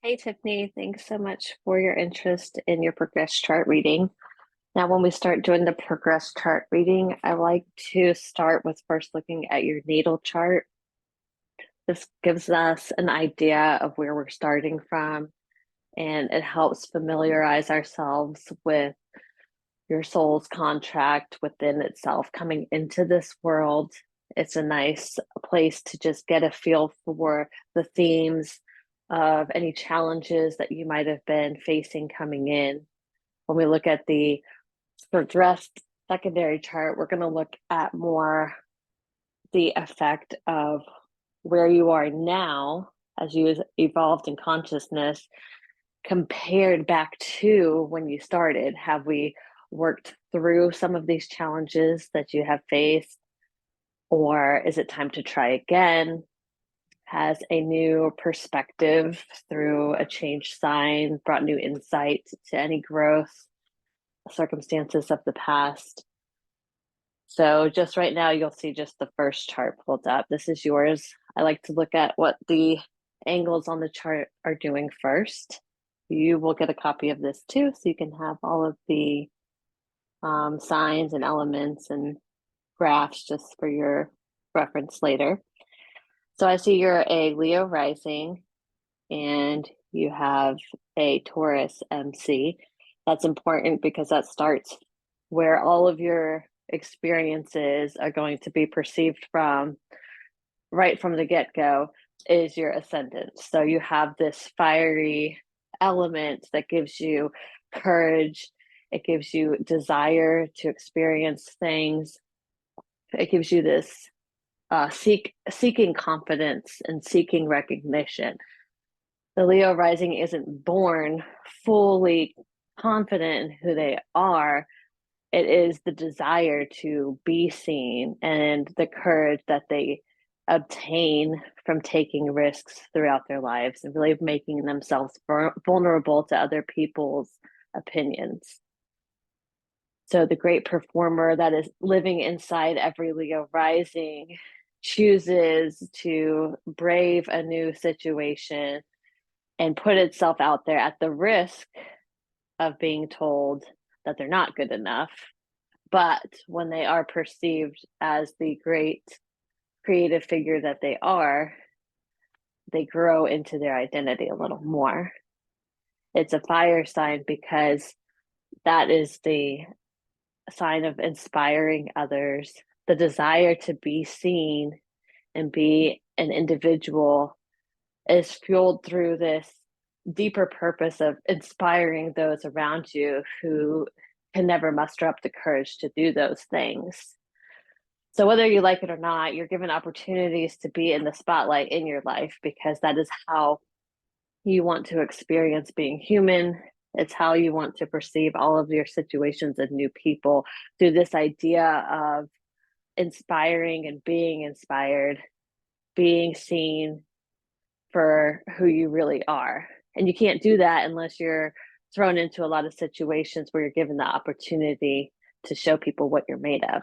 Hey Tiffany, thanks so much for your interest in your progress chart reading. Now, when we start doing the progress chart reading, I like to start with first looking at your natal chart. This gives us an idea of where we're starting from, and it helps familiarize ourselves with your soul's contract within itself coming into this world. It's a nice place to just get a feel for the themes of any challenges that you might have been facing coming in. When we look at the progressed secondary chart, we're going to look at more the effect of where you are now as you evolved in consciousness compared back to when you started. Have we worked through some of these challenges that you have faced? Or is it time to try again? Has a new perspective through a changed sign brought new insight to any growth, circumstances of the past? So, just right now, you'll see just the first chart pulled up. This is yours. I like to look at what the angles on the chart are doing first. You will get a copy of this too, so you can have all of the signs and elements and graphs just for your reference later. So I see you're a Leo rising and you have a Taurus MC. That's important because that starts where all of your experiences are going to be perceived from right from the get-go is your ascendant. So you have this fiery element that gives you courage, it gives you desire to experience things, it gives you this seeking confidence and seeking recognition. The Leo rising isn't born fully confident in who they are. It is the desire to be seen and the courage that they obtain from taking risks throughout their lives and really making themselves vulnerable to other people's opinions. So the great performer that is living inside every Leo rising chooses to brave a new situation and put itself out there at the risk of being told that they're not good enough. But when they are perceived as the great creative figure that they are, they grow into their identity a little more. It's a fire sign because that is the sign of inspiring others, the desire to be seen and be an individual is fueled through this deeper purpose of inspiring those around you who can never muster up the courage to do those things. So, whether you like it or not, you're given opportunities to be in the spotlight in your life because that is how you want to experience being human. It's how you want to perceive all of your situations and new people through this idea of inspiring and being inspired, being seen for who you really are. And you can't do that unless you're thrown into a lot of situations where you're given the opportunity to show people what you're made of.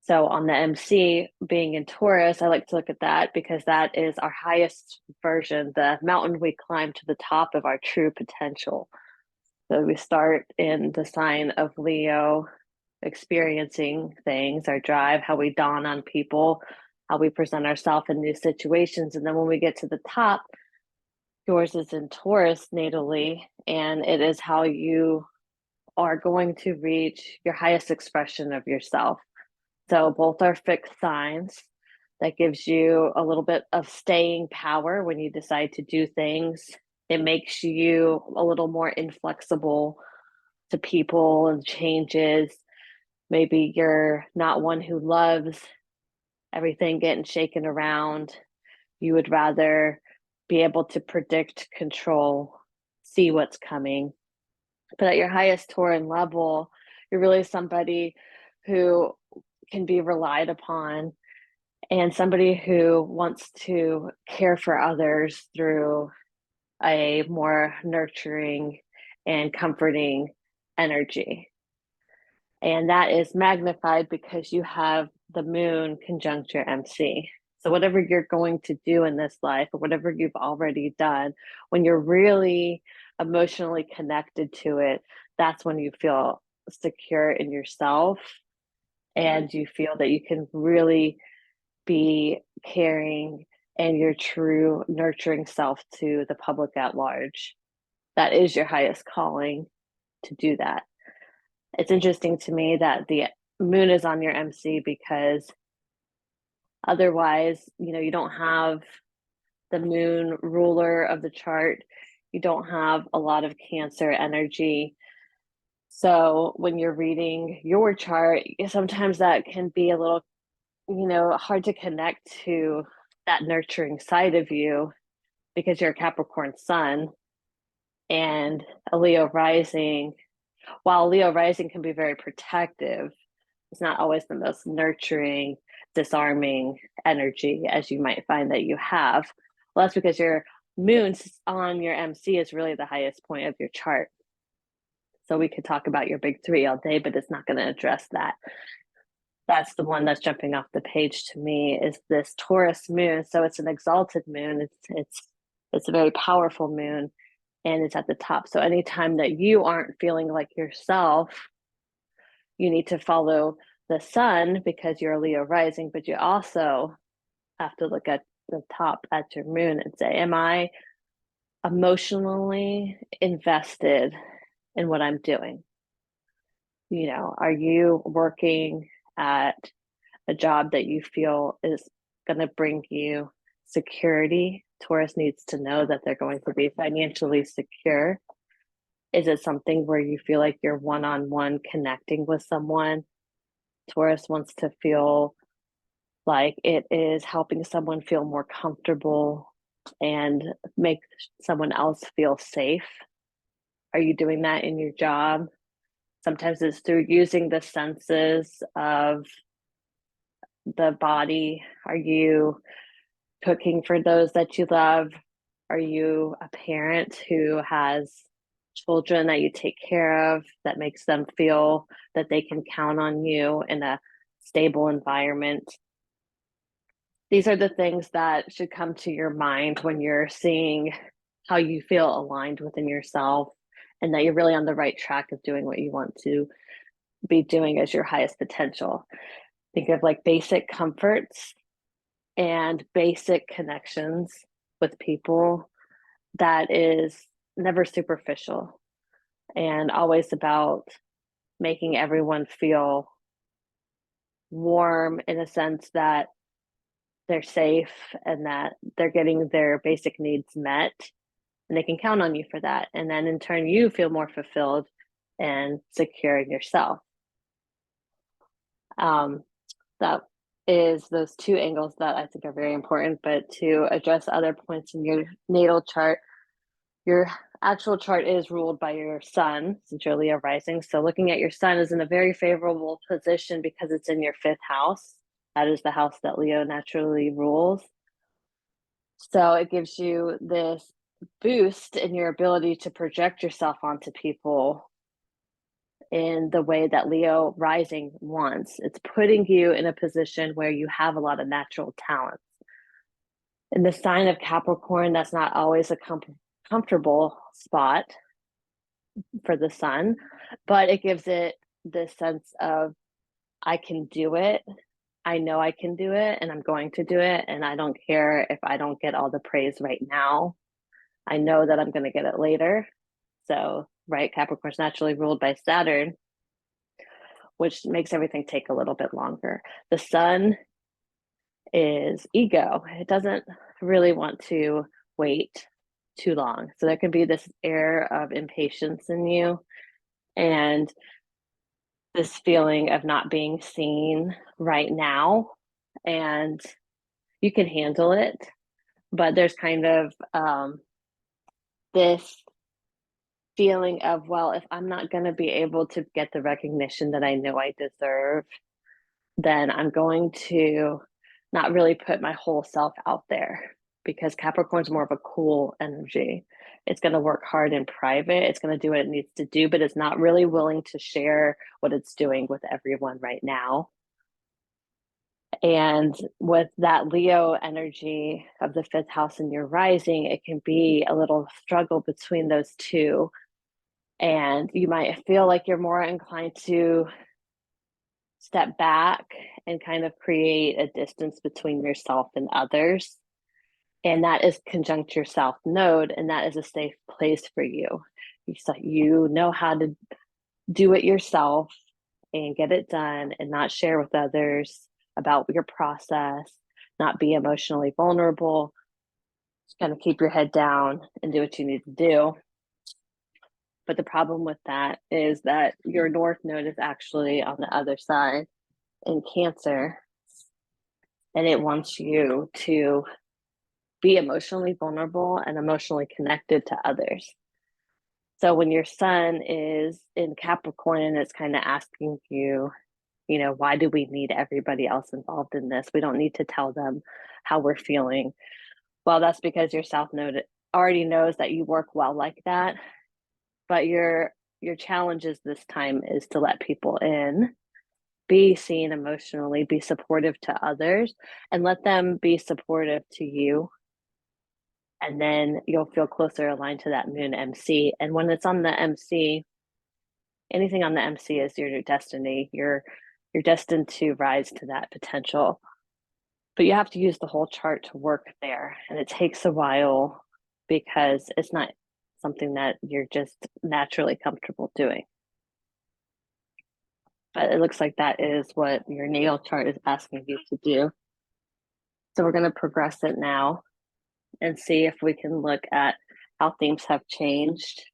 So on the MC being in Taurus, I like to look at that because that is our highest version, the mountain we climb to the top of our true potential. So we start in the sign of Leo, experiencing things, our drive, how we dawn on people, how we present ourselves in new situations. And then when we get to the top, yours is in Taurus natally, and it is how you are going to reach your highest expression of yourself. So both are fixed signs. That gives you a little bit of staying power when you decide to do things. It makes you a little more inflexible to people and changes. Maybe you're not one who loves everything getting shaken around. You would rather be able to predict, control, see what's coming. But at your highest Tauran level, you're really somebody who can be relied upon and somebody who wants to care for others through a more nurturing and comforting energy. And that is magnified because you have the moon conjunct your MC. So, whatever you're going to do in this life, or whatever you've already done, when you're really emotionally connected to it, that's when you feel secure in yourself and you feel that you can really be caring and your true nurturing self to the public at large. That is your highest calling to do that. It's interesting to me that the moon is on your MC because otherwise, you don't have the moon ruler of the chart. You don't have a lot of Cancer energy. So when you're reading your chart, sometimes that can be a little, hard to connect to that nurturing side of you because you're a Capricorn sun and a Leo rising. While Leo rising can be very protective, it's not always the most nurturing, disarming energy as you might find that you have. Well, that's because your moon on your MC is really the highest point of your chart. So we could talk about your big three all day, but it's not going to address that. That's the one that's jumping off the page to me is this Taurus moon. So it's an exalted moon. It's a very powerful moon and it's at the top. So anytime that you aren't feeling like yourself, you need to follow the sun because you're a Leo rising, but you also have to look at the top at your moon and say, am I emotionally invested in what I'm doing? Are you working at a job that you feel is going to bring you security? Taurus needs to know that they're going to be financially secure. Is it something where you feel like you're one-on-one connecting with someone? Taurus wants to feel like it is helping someone feel more comfortable and make someone else feel safe. Are you doing that in your job? Sometimes it's through using the senses of the body. Are you cooking for those that you love? Are you a parent who has children that you take care of that makes them feel that they can count on you in a stable environment? These are the things that should come to your mind when you're seeing how you feel aligned within yourself and that you're really on the right track of doing what you want to be doing as your highest potential. Think of like basic comforts and basic connections with people that is never superficial and always about making everyone feel warm in a sense that they're safe and that they're getting their basic needs met and they can count on you for that. And then in turn, you feel more fulfilled and secure in yourself. That is those two angles that I think are very important. But to address other points in your natal chart, your actual chart is ruled by your sun, since you're Leo rising. So looking at your sun is in a very favorable position because it's in your fifth house. That is the house that Leo naturally rules. So it gives you this boost in your ability to project yourself onto people in the way that Leo rising wants. It's putting you in a position where you have a lot of natural talents. In the sign of Capricorn, that's not always a comfortable spot for the sun, but it gives it this sense of I can do it. I know I can do it and I'm going to do it. And I don't care if I don't get all the praise right now. I know that I'm going to get it later. So, right, Capricorn's naturally ruled by Saturn, which makes everything take a little bit longer. The sun is ego. It doesn't really want to wait too long. So there can be this air of impatience in you and this feeling of not being seen right now. And you can handle it, but there's kind of this feeling of, well, if I'm not going to be able to get the recognition that I know I deserve, then I'm going to not really put my whole self out there because Capricorn's more of a cool energy. It's going to work hard in private. It's going to do what it needs to do, but it's not really willing to share what it's doing with everyone right now. And with that Leo energy of the fifth house in your rising, it can be a little struggle between those two. And you might feel like you're more inclined to step back and kind of create a distance between yourself and others. And that is conjunct your South Node, and that is a safe place for you. You know how to do it yourself and get it done and not share with others about your process, not be emotionally vulnerable, just kind of keep your head down and do what you need to do. But the problem with that is that your North Node is actually on the other side in Cancer, and it wants you to be emotionally vulnerable and emotionally connected to others. So when your sun is in Capricorn, it's kind of asking you, why do we need everybody else involved in this? We don't need to tell them how we're feeling. Well, that's because your South Node already knows that you work well like that. But your challenges this time is to let people in, be seen emotionally, be supportive to others, and let them be supportive to you. And then you'll feel closer aligned to that moon MC. And when it's on the MC, anything on the MC is your destiny. You're destined to rise to that potential. But you have to use the whole chart to work there. And it takes a while because it's not something that you're just naturally comfortable doing. But it looks like that is what your natal chart is asking you to do. So we're going to progress it now and see if we can look at how things have changed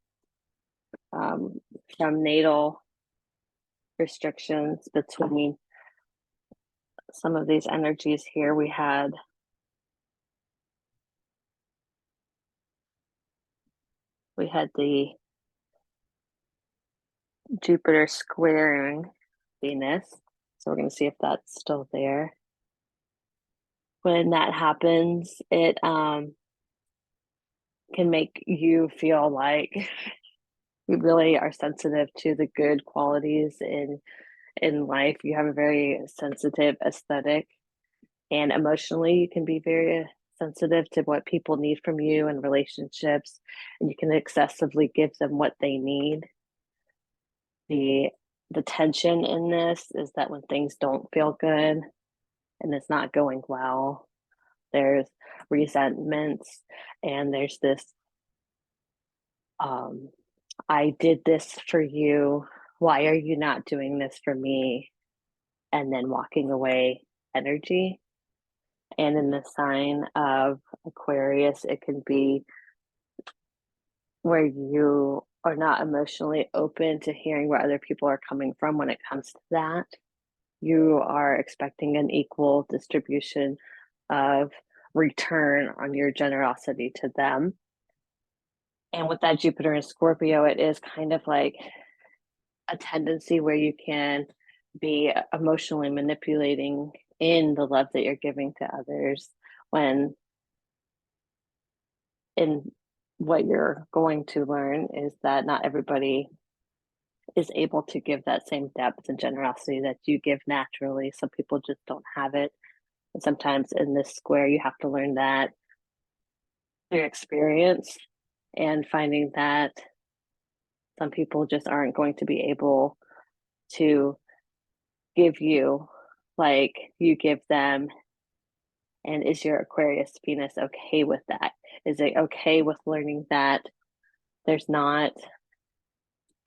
from natal restrictions between some of these energies here. We had the Jupiter squaring Venus. So we're going to see if that's still there. When that happens, it can make you feel like you really are sensitive to the good qualities in life. You have a very sensitive aesthetic, and emotionally you can be very sensitive to what people need from you in relationships, and you can excessively give them what they need. The tension in this is that when things don't feel good and it's not going well, there's resentments, and there's this I did this for you, why are you not doing this for me, and then walking away energy. And in the sign of Aquarius, it can be where you are not emotionally open to hearing where other people are coming from when it comes to that. You are expecting an equal distribution of return on your generosity to them. And with that Jupiter in Scorpio, it is kind of like a tendency where you can be emotionally manipulating in the love that you're giving to others, when in what you're going to learn is that not everybody is able to give that same depth and generosity that you give naturally. Some people just don't have it. And sometimes in this square, you have to learn that through experience, and finding that some people just aren't going to be able to give you like you give them. And is your Aquarius Venus okay with that? Is it okay with learning that there's not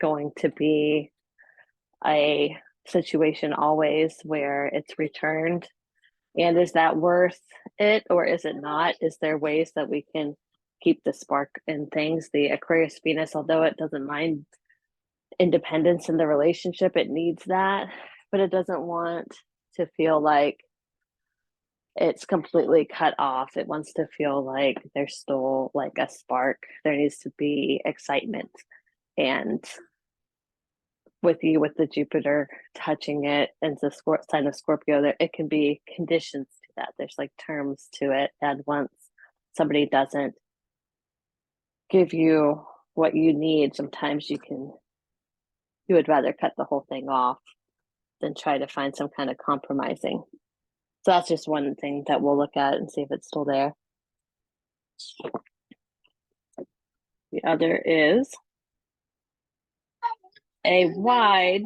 going to be a situation always where it's returned? And is that worth it, or is it not? Is there ways that we can keep the spark in things? The Aquarius Venus, although it doesn't mind independence in the relationship, it needs that, but it doesn't want to feel like it's completely cut off. It wants to feel like there's still like a spark. There needs to be excitement. And with the Jupiter touching it and the sign of Scorpio, there it can be conditions to that. There's like terms to it. And once somebody doesn't give you what you need, sometimes you would rather cut the whole thing off than try to find some kind of compromising. So that's just one thing that we'll look at and see if it's still there. The other is a wide,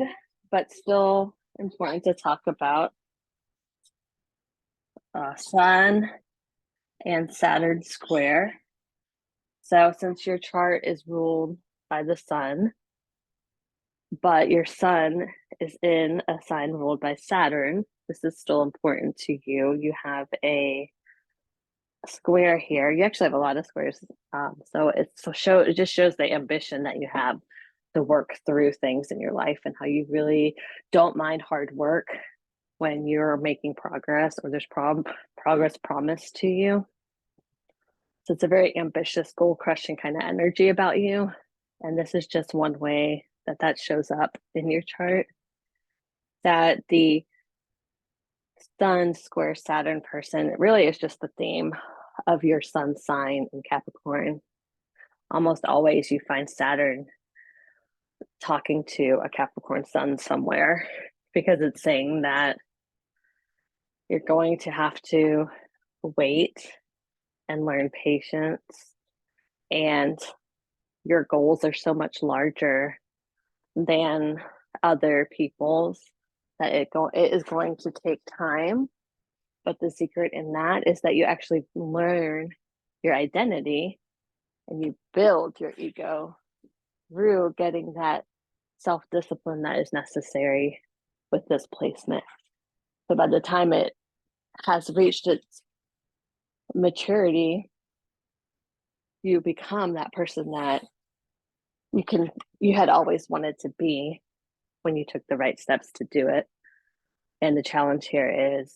but still important to talk about, Sun and Saturn square. So since your chart is ruled by the sun, but your sun is in a sign ruled by Saturn, this is still important to you. You have a square here. You actually have a lot of squares. It just shows the ambition that you have to work through things in your life and how you really don't mind hard work when you're making progress or there's progress promised to you. So it's a very ambitious, goal crushing kind of energy about you. And this is just one way that that shows up in your chart. That the Sun square Saturn person really is just the theme of your sun sign in Capricorn. Almost always you find Saturn talking to a Capricorn sun somewhere because it's saying that you're going to have to wait and learn patience, and your goals are so much larger than other people's that it is going to take time. But the secret in that is that you actually learn your identity and you build your ego through getting that self-discipline that is necessary with this placement. So by the time it has reached its maturity, you become that person that you had always wanted to be when you took the right steps to do it. And the challenge here is,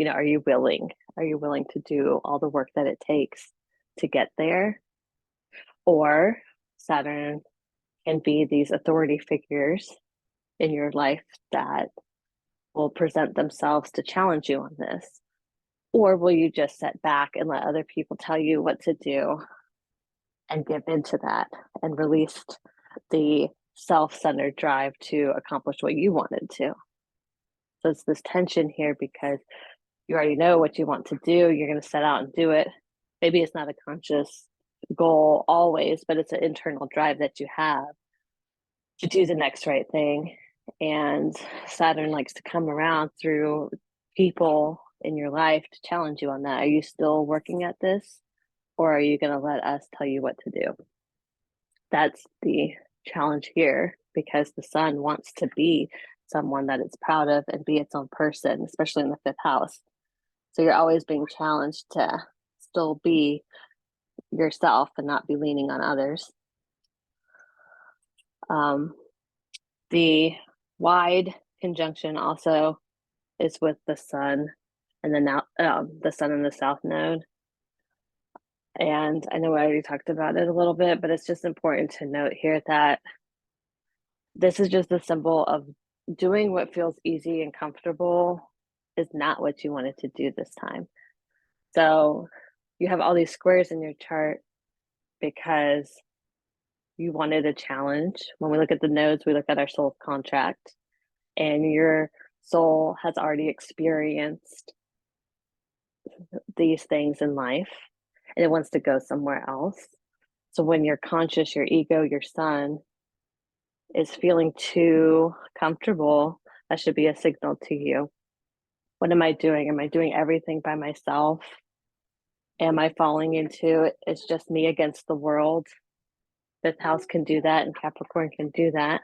are you willing? Are you willing to do all the work that it takes to get there? Or Saturn can be these authority figures in your life that will present themselves to challenge you on this. Or will you just sit back and let other people tell you what to do and give into that and release the self-centered drive to accomplish what you wanted to? So it's this tension here because you already know what you want to do. You're going to set out and do it. Maybe it's not a conscious goal always, but it's an internal drive that you have to do the next right thing. And Saturn likes to come around through people in your life to challenge you on that. Are you still working at this? Or are you going to let us tell you what to do? That's the challenge here because the sun wants to be someone that it's proud of and be its own person, especially in the fifth house. So you're always being challenged to still be yourself and not be leaning on others. The wide conjunction also is with the sun and the sun in the south node. And I know I already talked about it a little bit, but it's just important to note here that this is just a symbol of doing what feels easy and comfortable is not what you wanted to do this time. So you have all these squares in your chart because you wanted a challenge. When we look at the nodes, we look at our soul contract, and your soul has already experienced these things in life and it wants to go somewhere else. So when you're conscious, your ego, your sun is feeling too comfortable, that should be a signal to you. What am I doing? Am I doing everything by myself? Am I falling into it's just me against the world? Fifth house can do that and Capricorn can do that.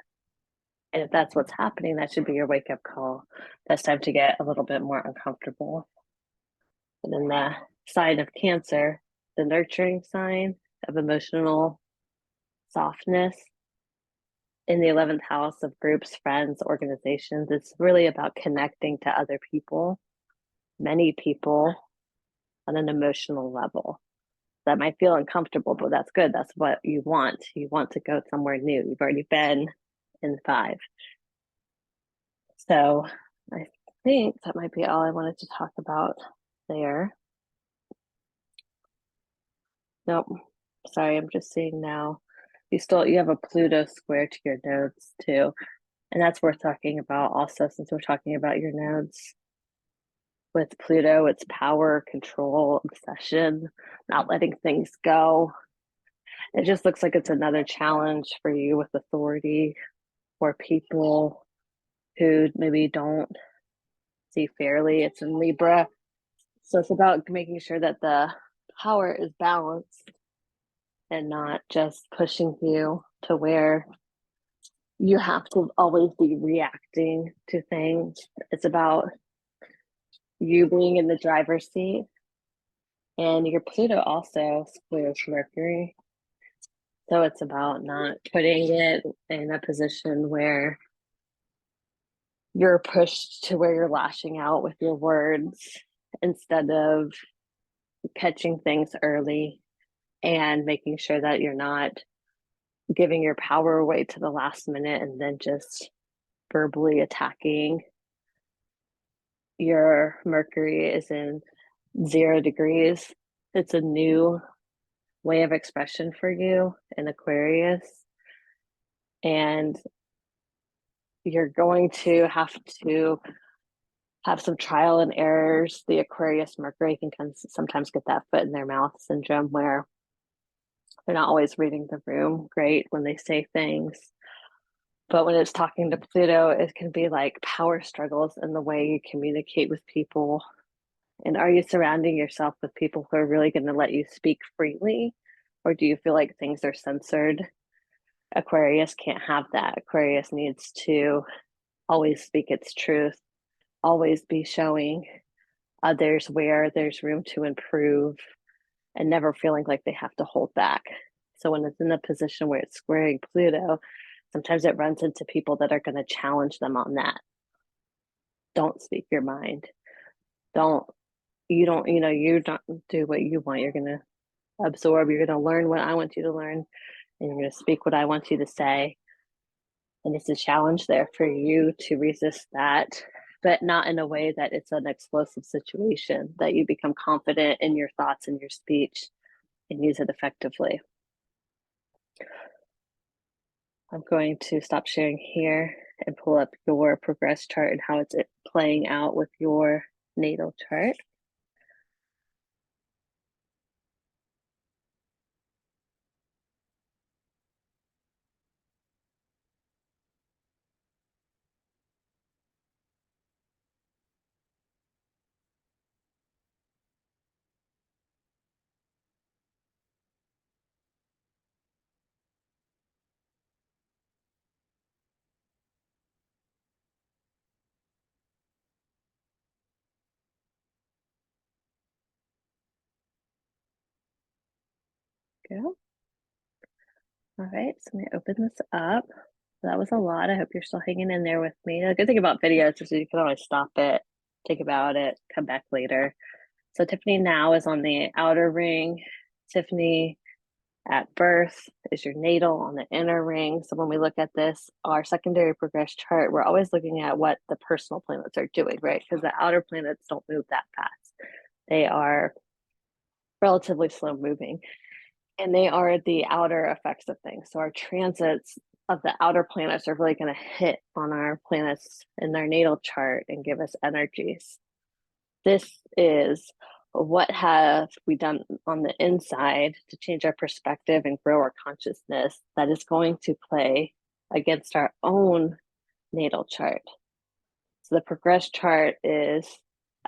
And if that's what's happening, that should be your wake up call. That's time to get a little bit more uncomfortable. And then the sign of Cancer, the nurturing sign of emotional softness in the 11th house of groups, friends, organizations. It's really about connecting to other people, many people, on an emotional level. That might feel uncomfortable, but that's good. That's what you want. You want to go somewhere new. You've already been in 5. So I think that might be all I wanted to talk about there. Nope. Sorry, I'm just seeing now. You have a Pluto square to your nodes too. And that's worth talking about also since we're talking about your nodes. With Pluto, it's power, control, obsession, not letting things go. It just looks like it's another challenge for you with authority or people who maybe don't see fairly. It's in Libra. So it's about making sure that the power is balanced and not just pushing you to where you have to always be reacting to things. It's about you being in the driver's seat. And your Pluto also squares Mercury. So it's about not putting it in a position where you're pushed to where you're lashing out with your words instead of catching things early and making sure that you're not giving your power away to the last minute and then just verbally attacking. Your Mercury is in 0 degrees. It's a new way of expression for you in Aquarius. And you're going to have some trial and errors. The Aquarius Mercury can sometimes get that foot in their mouth syndrome where they're not always reading the room great when they say things. But when it's talking to Pluto, it can be like power struggles in the way you communicate with people. And are you surrounding yourself with people who are really going to let you speak freely? Or do you feel like things are censored? Aquarius can't have that. Aquarius needs to always speak its truth, always be showing others where there's room to improve and never feeling like they have to hold back. So when it's in a position where it's squaring Pluto, sometimes it runs into people that are going to challenge them on that. Don't speak your mind. Don't you don't you don't do what you want. You're going to absorb. You're going to learn what I want you to learn, and you're going to speak what I want you to say. And it's a challenge there for you to resist that, but not in a way that it's an explosive situation, that you become confident in your thoughts and your speech and use it effectively. I'm going to stop sharing here and pull up your progress chart and how it's playing out with your natal chart. Go. All right, so I'm going to open this up. That was a lot. I hope you're still hanging in there with me. The good thing about videos is you can always stop it, think about it, come back later. So Tifni now is on the outer ring. Tifni at birth is your natal on the inner ring. So when we look at this, our secondary progress chart, we're always looking at what the personal planets are doing, right? Because the outer planets don't move that fast. They are relatively slow moving, and they are the outer effects of things. So our transits of the outer planets are really going to hit on our planets in their natal chart and give us energies. This is what have we done on the inside to change our perspective and grow our consciousness that is going to play against our own natal chart. So the progress chart is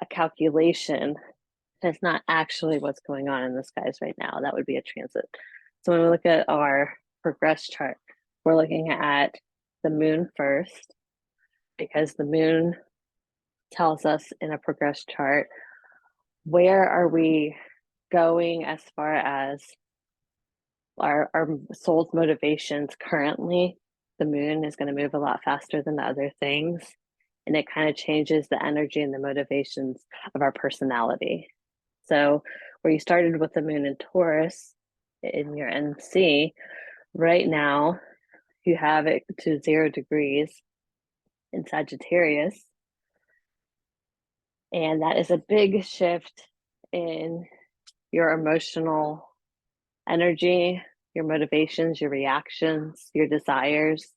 a calculation. It's not actually what's going on in the skies right now. That would be a transit. So when we look at our progress chart, we're looking at the moon first, because the moon tells us in a progress chart where are we going as far as our soul's motivations currently. The moon is going to move a lot faster than the other things, and it kind of changes the energy and the motivations of our personality. So where you started with the moon in Taurus in your NC, right now you have it to 0 degrees in Sagittarius. And that is a big shift in your emotional energy, your motivations, your reactions, your desires.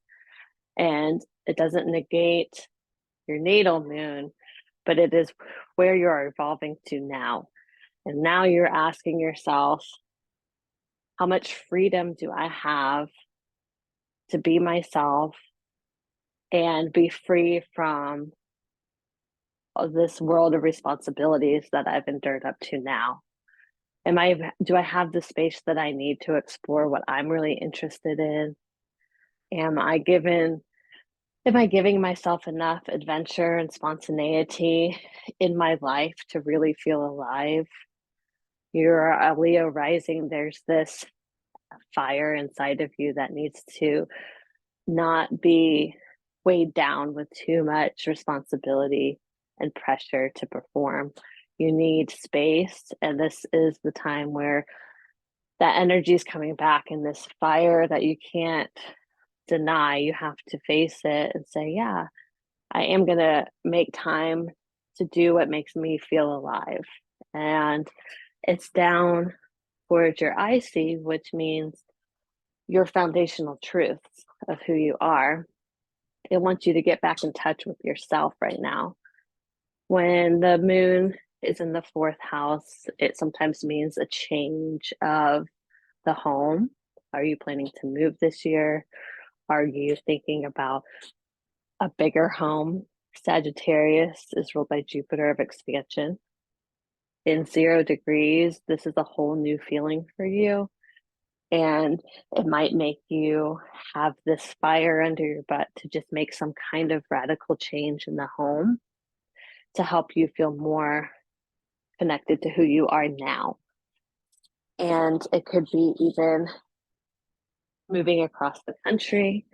And it doesn't negate your natal moon, but it is where you're evolving to now. And now you're asking yourself, how much freedom do I have to be myself and be free from this world of responsibilities that I've endured up to now? Do I have the space that I need to explore what I'm really interested in? Am I given Am I giving myself enough adventure and spontaneity in my life to really feel alive? You're a Leo rising. There's this fire inside of you that needs to not be weighed down with too much responsibility and pressure to perform. You need space, and this is the time where that energy is coming back in this fire that you can't deny. You have to face it and say, yeah, I am going to make time to do what makes me feel alive. And it's down towards your IC, which means your foundational truths of who you are. It wants you to get back in touch with yourself right now. When the moon is in the fourth house, it sometimes means a change of the home. Are you planning to move this year? Are you thinking about a bigger home? Sagittarius is ruled by Jupiter of expansion. In 0 degrees, this is a whole new feeling for you. And it might make you have this fire under your butt to just make some kind of radical change in the home to help you feel more connected to who you are now. And it could be even moving across the country,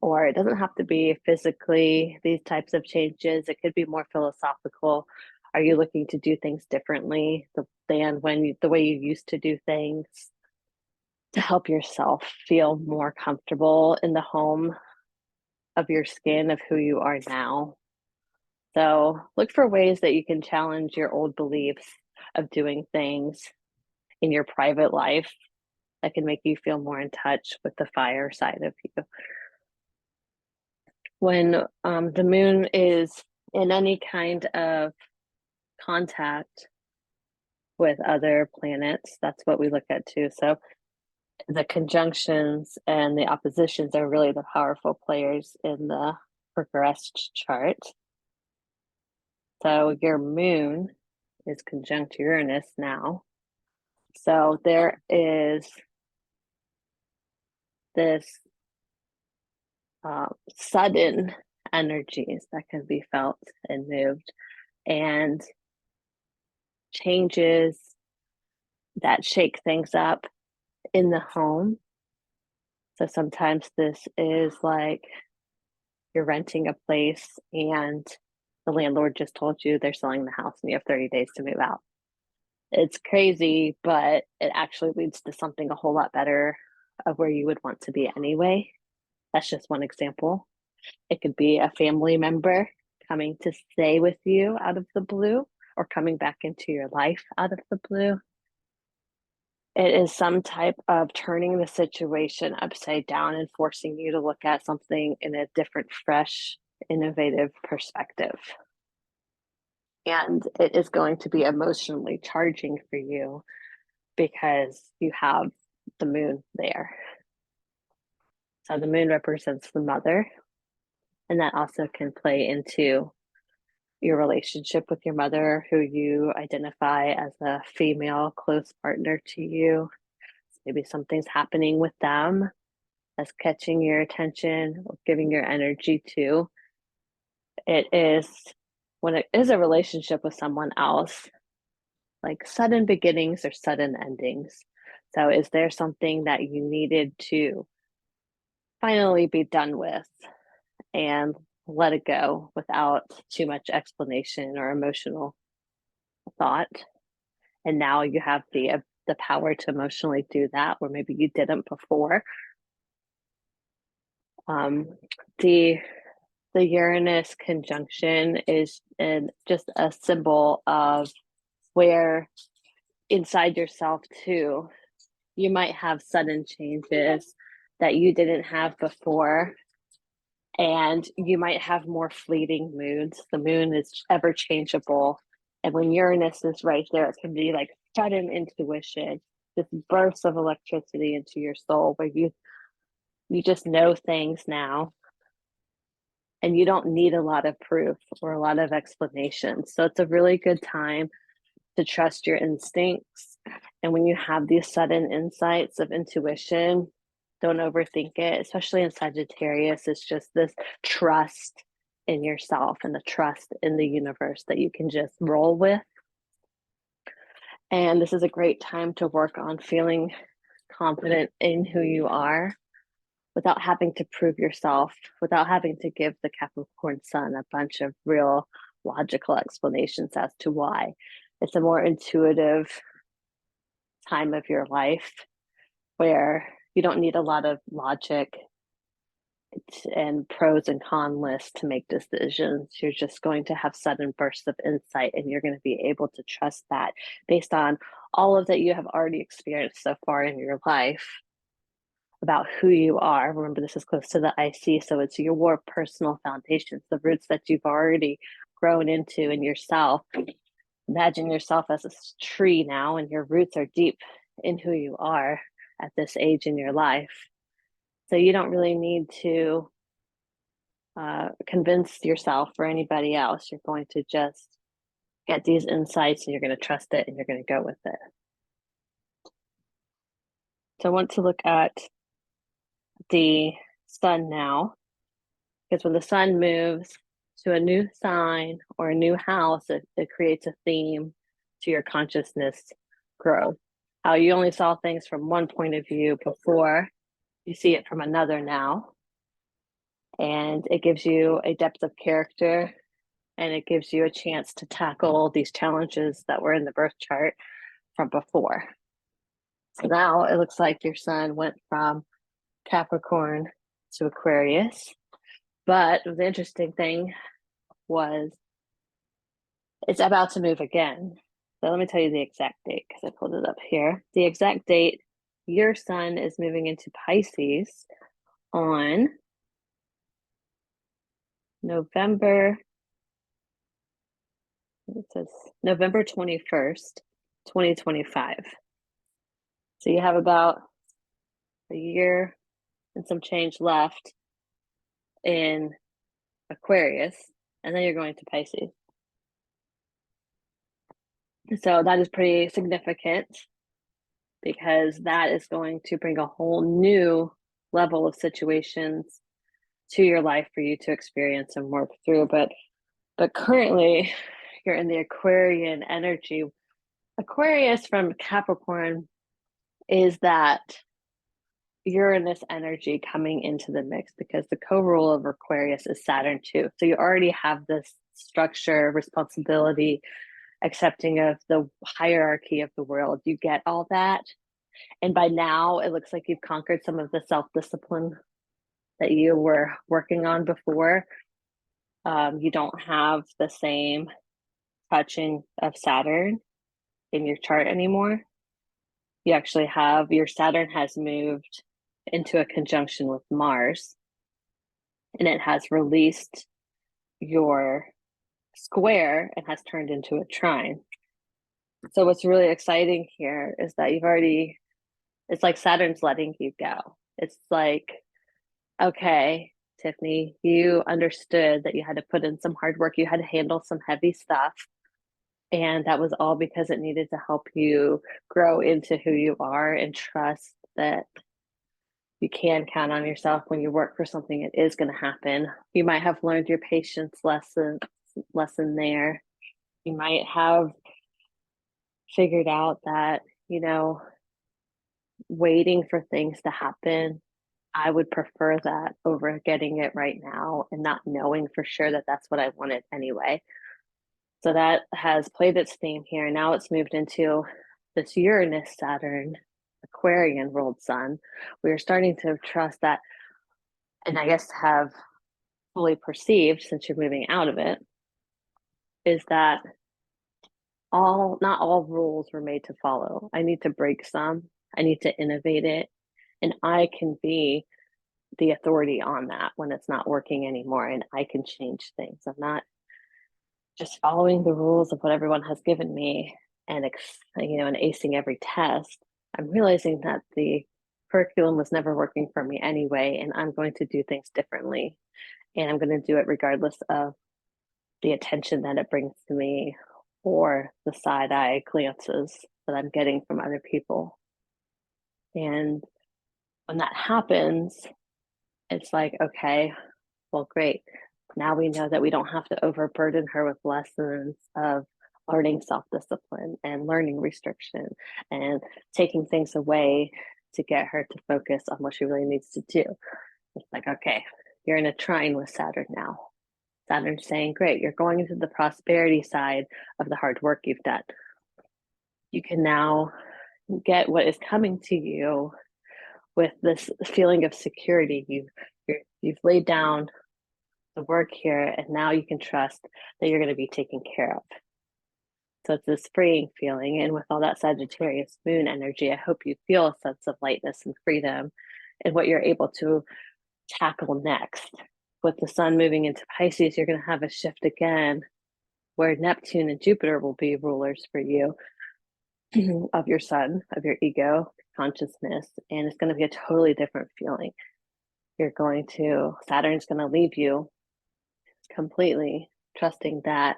or it doesn't have to be physically these types of changes. It could be more philosophical. Are you looking to do things differently than the way you used to do things to help yourself feel more comfortable in the home of your skin of who you are now? So look for ways that you can challenge your old beliefs of doing things in your private life that can make you feel more in touch with the fire side of you. When the moon is in any kind of contact with other planets, that's what we look at too. So the conjunctions and the oppositions are really the powerful players in the progressed chart. So your moon is conjunct Uranus now. So there is this sudden energies that can be felt and moved, and changes that shake things up in the home. So sometimes this is like you're renting a place and the landlord just told you they're selling the house and you have 30 days to move out. It's crazy, but it actually leads to something a whole lot better of where you would want to be anyway. That's just one example. It could be a family member coming to stay with you out of the blue or coming back into your life out of the blue. It is some type of turning the situation upside down and forcing you to look at something in a different, fresh, innovative perspective. And it is going to be emotionally charging for you because you have the moon there. So the moon represents the mother, and that also can play into your relationship with your mother, who you identify as a female close partner to you. Maybe something's happening with them that's catching your attention or giving your energy to. It is when it is a relationship with someone else, like sudden beginnings or sudden endings. So, is there something that you needed to finally be done with and let it go without too much explanation or emotional thought? And now you have the power to emotionally do that, where maybe you didn't before. The Uranus conjunction is just a symbol of where inside yourself too, you might have sudden changes that you didn't have before, and you might have more fleeting moods. The moon is ever changeable And when Uranus is right there, it can be like sudden intuition, this burst of electricity into your soul where you just know things now and you don't need a lot of proof or a lot of explanation. So it's a really good time to trust your instincts. And when you have these sudden insights of intuition, don't overthink it, especially in Sagittarius. It's just this trust in yourself and the trust in the universe that you can just roll with. And this is a great time to work on feeling confident in who you are without having to prove yourself, without having to give the Capricorn sun a bunch of real logical explanations as to why. It's a more intuitive time of your life where you don't need a lot of logic and pros and con lists to make decisions. You're just going to have sudden bursts of insight, and you're going to be able to trust that based on all of that you have already experienced so far in your life about who you are. Remember, this is close to the IC, so it's your personal foundations, the roots that you've already grown into in yourself. Imagine yourself as a tree now, and your roots are deep in who you are at this age in your life. So you don't really need to convince yourself or anybody else. You're going to just get these insights and you're going to trust it and you're going to go with it. So I want to look at the sun now, because when the sun moves to a new sign or a new house, it creates a theme to your consciousness growth. How you only saw things from one point of view before, you see it from another now. And it gives you a depth of character, and it gives you a chance to tackle these challenges that were in the birth chart from before. So now it looks like your sun went from Capricorn to Aquarius. But the interesting thing was it's about to move again. So let me tell you the exact date because I pulled it up here. The exact date, your sun is moving into Pisces on November, it says November 21st, 2025. So you have about a year and some change left in Aquarius, and then you're going to Pisces. So that is pretty significant because that is going to bring a whole new level of situations to your life for you to experience and work through. But currently you're in the Aquarian energy. Aquarius from Capricorn is that Uranus energy coming into the mix, because the co-rule of Aquarius is Saturn too. So you already have this structure, responsibility, accepting of the hierarchy of the world. You get all that. And by now, it looks like you've conquered some of the self-discipline that you were working on before. You don't have the same touching of Saturn in your chart anymore. You actually have your Saturn has moved into a conjunction with Mars, and it has released your square and has turned into a trine. So what's really exciting here is that it's like Saturn's letting you go. It's like, okay, Tifni, you understood that you had to put in some hard work. You had to handle some heavy stuff. And that was all because it needed to help you grow into who you are and trust that you can count on yourself. When you work for something, it is going to happen. You might have learned your patience lesson there. You might have figured out that, waiting for things to happen, I would prefer that over getting it right now and not knowing for sure that that's what I wanted anyway. So that has played its theme here. Now it's moved into this Uranus Saturn Aquarian ruled sun. We are starting to trust that, and I guess have fully perceived, since you're moving out of it, is that not all rules were made to follow. I need to break some. I need to innovate it. And I can be the authority on that when it's not working anymore, and I can change things. I'm not just following the rules of what everyone has given me and and acing every test, I'm realizing that the curriculum was never working for me anyway, and I'm going to do things differently. And I'm going to do it regardless of the attention that it brings to me or the side eye glances that I'm getting from other people. And when that happens, it's like, okay, well, great. Now we know that we don't have to overburden her with lessons of learning self-discipline and learning restriction and taking things away to get her to focus on what she really needs to do. It's like, okay, you're in a trine with Saturn now. Saturn's saying, great, you're going into the prosperity side of the hard work you've done. You can now get what is coming to you with this feeling of security. You've laid down the work here, and now you can trust that you're going to be taken care of. So it's this freeing feeling. And with all that Sagittarius moon energy, I hope you feel a sense of lightness and freedom in what you're able to tackle next. With the sun moving into Pisces, you're going to have a shift again where Neptune and Jupiter will be rulers for you of your sun, of your ego, consciousness. And it's going to be a totally different feeling. Saturn's going to leave you completely trusting that,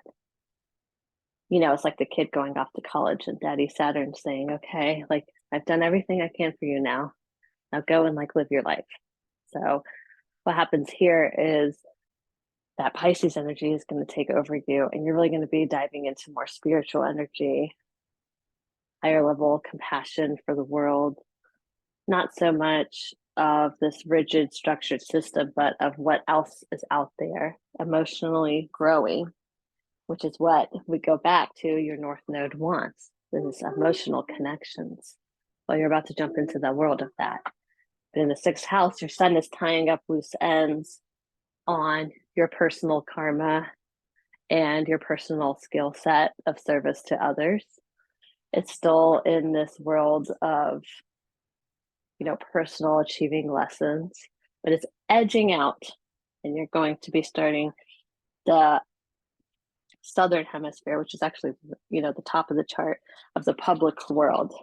it's like the kid going off to college and Daddy Saturn saying, okay, like I've done everything I can for you now. Now go and like live your life. So what happens here is that Pisces energy is going to take over you, and you're really going to be diving into more spiritual energy, higher level compassion for the world, not so much of this rigid structured system, but of what else is out there emotionally growing, which is what we go back to your North Node wants, these emotional connections. Well, you're about to jump into the world of that. But in the sixth house, your sun is tying up loose ends on your personal karma and your personal skill set of service to others. It's still in this world of, personal achieving lessons, but it's edging out, and you're going to be starting the southern hemisphere, which is actually, the top of the chart of the public world.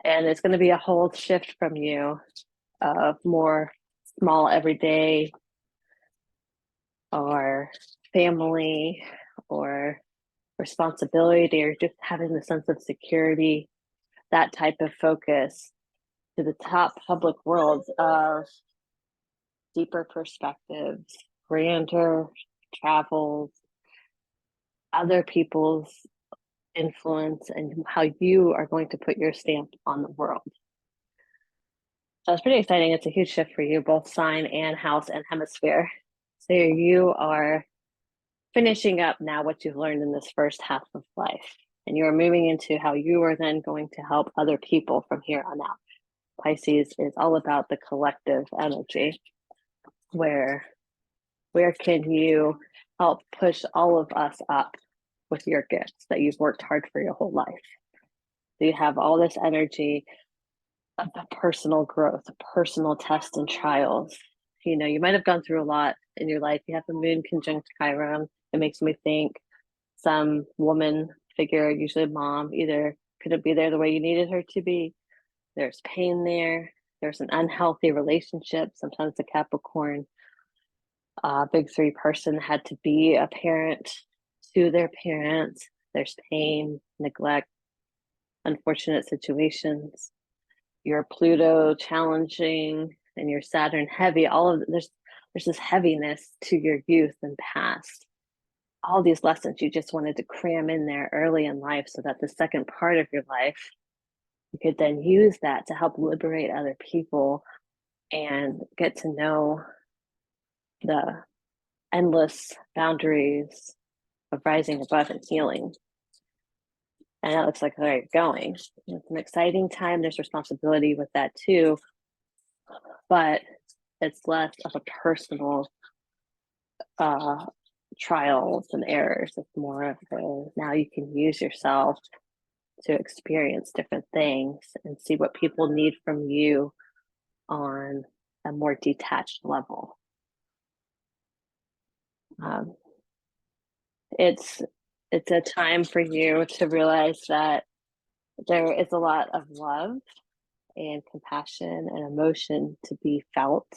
And it's going to be a whole shift from you of more small everyday or family or responsibility or just having the sense of security, that type of focus, to the top public worlds of deeper perspectives, grander travels, other people's influence, and how you are going to put your stamp on the world. So it's pretty exciting. It's a huge shift for you, both sign and house and hemisphere. So you are finishing up now what you've learned in this first half of life. And you are moving into how you are then going to help other people from here on out. Pisces is all about the collective energy, where can you help push all of us up with your gifts that you've worked hard for your whole life. So you have all this energy of the personal growth, personal tests and trials. You might have gone through a lot in your life. You have the moon conjunct Chiron. It makes me think some woman figure, usually a mom, either couldn't be there the way you needed her to be. There's pain there. There's an unhealthy relationship. Sometimes the Capricorn big three person had to be a parent to their parents. There's pain, neglect, unfortunate situations. Your Pluto challenging and your Saturn heavy. All of there's this heaviness to your youth and past. All these lessons you just wanted to cram in there early in life so that the second part of your life, you could then use that to help liberate other people and get to know the endless boundaries of rising above and healing. And that looks like where you're going. It's an exciting time. There's responsibility with that too, but it's less of a personal trials and errors. It's more of now you can use yourself to experience different things and see what people need from you on a more detached level. It's it's a time for you to realize that there is a lot of love and compassion and emotion to be felt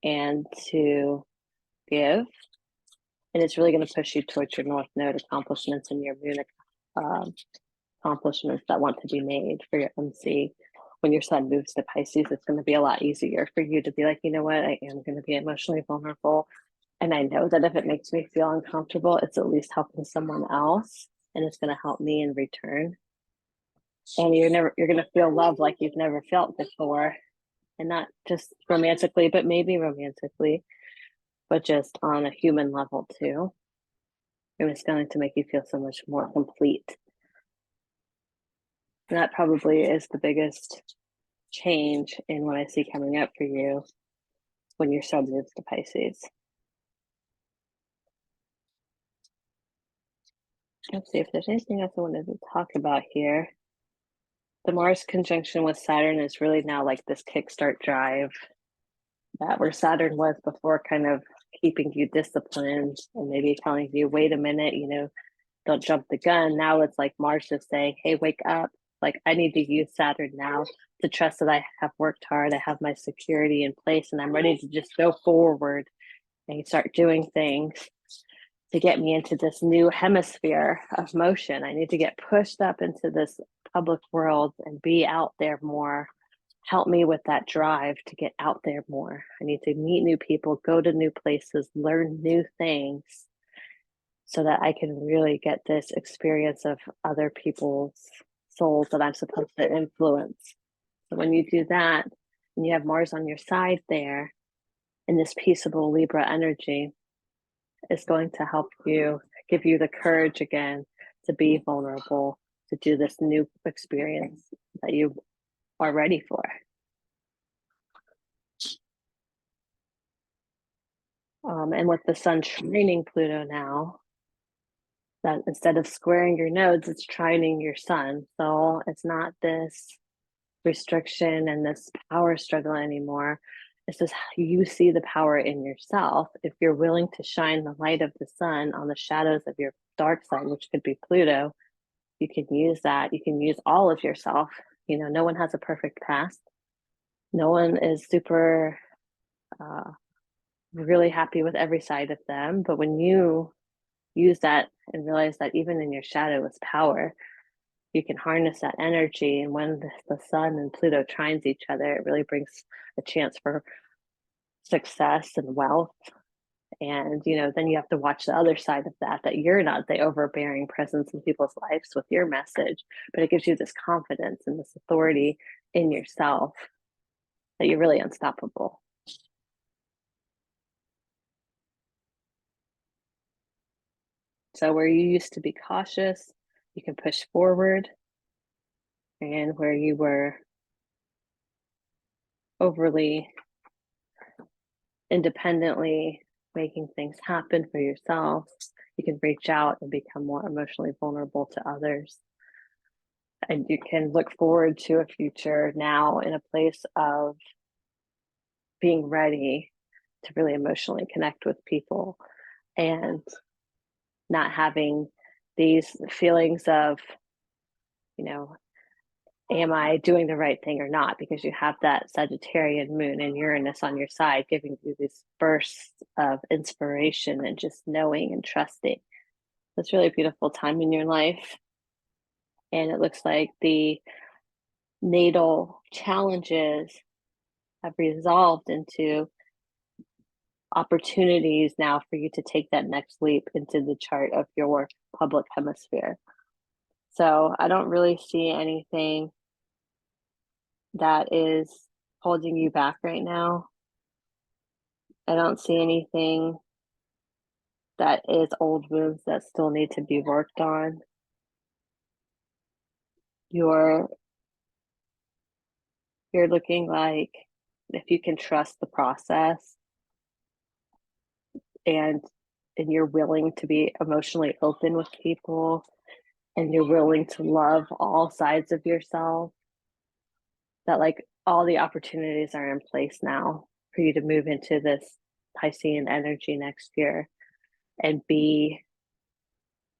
and to give. And it's really going to push you towards your North Node accomplishments and your Moon um, accomplishments that want to be made for your MC. When your sun moves to Pisces, it's going to be a lot easier for you to be like, you know what, I am going to be emotionally vulnerable. And I know that if it makes me feel uncomfortable, it's at least helping someone else and it's going to help me in return. And you're going to feel love like you've never felt before. And not just romantically, but maybe romantically, but just on a human level too. And it's going to make you feel so much more complete. And that probably is the biggest change in what I see coming up for you when your sun moves to Pisces. Let's see if there's anything else I wanted to talk about here. The Mars conjunction with Saturn is really now like this kickstart drive that where Saturn was before, kind of keeping you disciplined and maybe telling you, wait a minute, don't jump the gun. Now it's like Mars just saying, hey, wake up. Like, I need to use Saturn now to trust that I have worked hard, I have my security in place, and I'm ready to just go forward and start doing things to get me into this new hemisphere of motion. I need to get pushed up into this public world and be out there more. Help me with that drive to get out there more. I need to meet new people, go to new places, learn new things so that I can really get this experience of other people's souls that I'm supposed to influence. So when you do that, and you have Mars on your side there, in this peaceable Libra energy, is going to help you, give you the courage again to be vulnerable, to do this new experience that you are ready for. And with the sun trining Pluto now, that instead of squaring your nodes, it's trining your sun. So it's not this restriction and this power struggle anymore. It's just you see the power in yourself. If you're willing to shine the light of the sun on the shadows of your dark side, which could be Pluto, you can use that. You can use all of yourself. No one has a perfect past. No one is super really happy with every side of them. But when you use that and realize that even in your shadow is power, you can harness that energy. And when the sun and Pluto trines each other, it really brings a chance for success and wealth. And then you have to watch the other side of that you're not the overbearing presence in people's lives with your message, but it gives you this confidence and this authority in yourself that you're really unstoppable. So where you used to be cautious, you can push forward. And where you were overly independently making things happen for yourself, you can reach out and become more emotionally vulnerable to others. And you can look forward to a future now in a place of being ready to really emotionally connect with people and not having these feelings of, am I doing the right thing or not? Because you have that Sagittarian moon and Uranus on your side, giving you these bursts of inspiration and just knowing and trusting. It's really a beautiful time in your life. And it looks like the natal challenges have resolved into opportunities now for you to take that next leap into the chart of your public hemisphere. So I don't really see anything that is holding you back right now. I don't see anything that is old wounds that still need to be worked on. You're looking like if you can trust the process and you're willing to be emotionally open with people and you're willing to love all sides of yourself, that like all the opportunities are in place now for you to move into this Piscean energy next year and be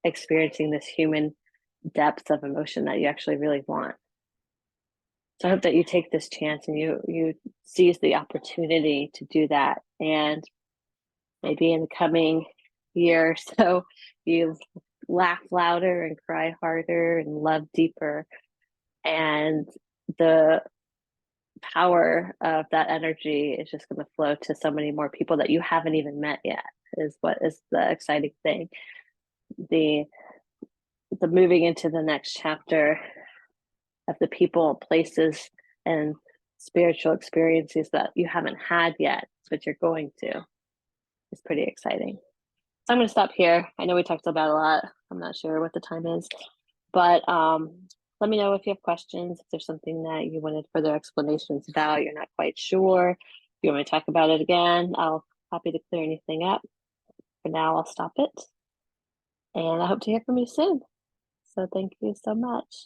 experiencing this human depth of emotion that you actually really want. So I hope that you take this chance and you seize the opportunity to do that. And maybe in the coming year or so, you laugh louder and cry harder and love deeper. And the power of that energy is just going to flow to so many more people that you haven't even met yet, is what is the exciting thing. The the moving into the next chapter of the people, places, and spiritual experiences that you haven't had yet, but you're going to, is pretty exciting. So I'm going to stop here. I know we talked about a lot. I'm not sure what the time is, but let me know if you have questions, if there's something that you wanted further explanations about, you're not quite sure. If you want me to talk about it again, I'll happy to clear anything up. For now, I'll stop it. And I hope to hear from you soon. So thank you so much.